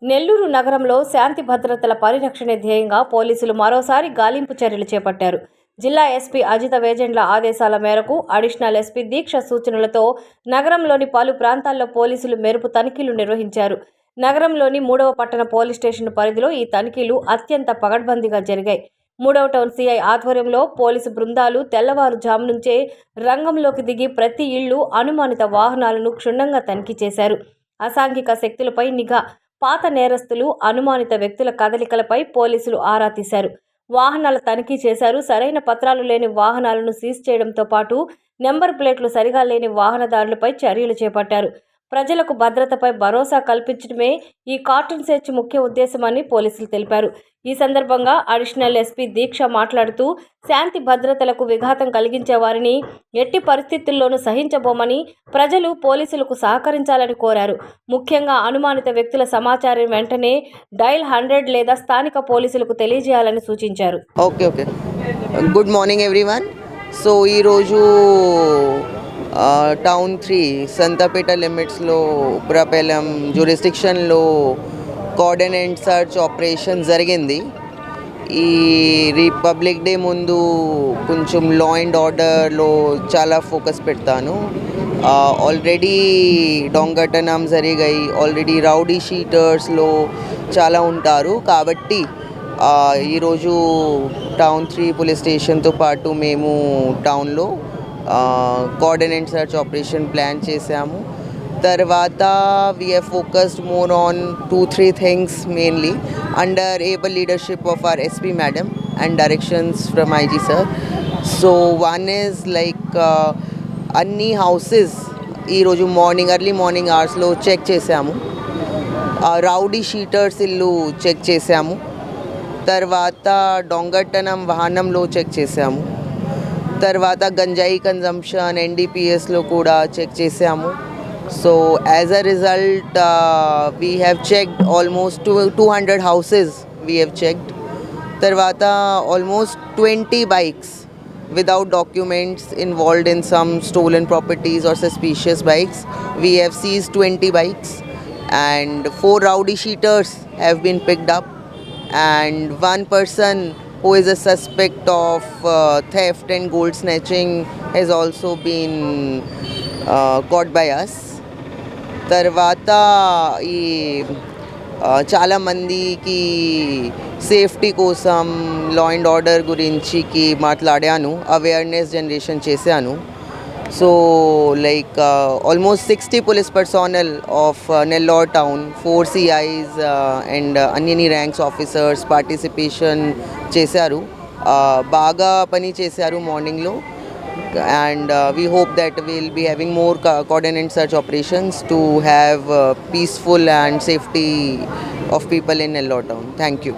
నెల్లూరు నగరంలో శాంతి భద్రతల పరిరక్షణ ధ్యేయంగా పోలీసులు మరోసారి గాలింపు చర్యలు చేపట్టారు. జిల్లా ఎస్పీ అజిత వేజెండ్ల ఆదేశాల మేరకు అడిషనల్ ఎస్పీ దీక్ష సూచనలతో నగరంలోని పలు ప్రాంతాల్లో పోలీసులు మెరుపు తనిఖీలు నిర్వహించారు. నగరంలోని 3వ పట్టణ పోలీస్ స్టేషన్ పరిధిలో ఈ తనిఖీలు అత్యంత పకడ్బందీగా జరిగాయి. 3వ టౌన్ సిఐ ఆధ్వర్యంలో పోలీసు బృందాలు తెల్లవారుజాము నుంచే రంగంలోకి దిగి ప్రతి ఇళ్లు, అనుమానిత వాహనాలను క్షుణ్ణంగా తనిఖీ చేశారు. అసాంఘిక శక్తులపై నిఘా, పాత నేరస్తులు, అనుమానిత వ్యక్తుల కదలికలపై పోలీసులు ఆరా తీశారు. వాహనాల తనిఖీ చేశారు. సరైన పత్రాలు లేని వాహనాలను సీజ్ చేయడంతో పాటు నెంబర్ ప్లేట్లు సరిగా లేని వాహనదారులపై చర్యలు చేపట్టారు. ప్రజలకు భద్రతపై భరోసా కల్పించడమే ఈ కార్టన్ సెర్చ్ ముఖ్య ఉద్దేశమని పోలీసులు తెలిపారు. ఈ సందర్భంగా అడిషనల్ ఎస్పీ దీక్ష మాట్లాడుతూ శాంతి భద్రతలకు విఘాతం కలిగించే వారిని ఎట్టి పరిస్థితుల్లోనూ సహించబోమని ప్రజలు పోలీసులకు సహకరించాలని కోరారు. ముఖ్యంగా అనుమానిత వ్యక్తుల సమాచారం వెంటనే డయల్ 100 లేదా స్థానిక పోలీసులకు తెలియజేయాలని సూచించారు. Okay good morning everyone. So ఈరోజు టౌన్ 3 సంతపేట లిమిట్స్లో ఉప్రపేలం జ్యూరిస్డిక్షన్లో కోఆర్డినేట్ సర్చ్ ఆపరేషన్ జరిగింది. ఈ రిపబ్లిక్ డే ముందు కొంచెం లా అండ్ ఆర్డర్లో చాలా ఫోకస్ పెడతాను. ఆల్రెడీ దొంగతనం జరిగాయి, ఆల్రెడీ రౌడీ షీటర్స్లో చాలా ఉంటారు. కాబట్టి ఈరోజు టౌన్ 3 పోలీస్ స్టేషన్తో పాటు మేము టౌన్లో కోఆర్డినేట్ సర్చ్ ఆపరేషన్ ప్లాన్ చేసాము. తర్వాత we have focused more on 2-3 things mainly under able leadership of our SP madam and directions from IG sir. So one is like అన్ని హౌసెస్ ఈరోజు ఎర్లీ మార్నింగ్ అవర్స్లో check చేసాము. Rowdy sheeters ఇల్లు check చేసాము. తర్వాత దొంగతనం వాహనంలో చెక్ చేసాము. తర్వాత గంజాయి కన్జంప్షన్ NDPSలో కూడా చెక్ చేసాము. So as a result we have checked almost 200 houses we have checked. తర్వాత almost 20 bikes without documents involved in some stolen properties or suspicious bikes. We have seized 20 bikes and 4 rowdy sheeters have been picked up, and one person who is a suspect of theft and gold snatching has also been caught by us. తర్వాత ఈ చాలా మందికి safety కోసం law and order గురించికి మాట్లాడాను, awareness generation చేశాను. So like almost 60 police personnel of Nellore town, 4 CIs and అన్ని ranks officers participation చేశారు. బాగా పని చేశారు మార్నింగ్లో. And we hope that we'll be having more coordinated search operations to have peaceful and safety of people in Nellore town. Thank you.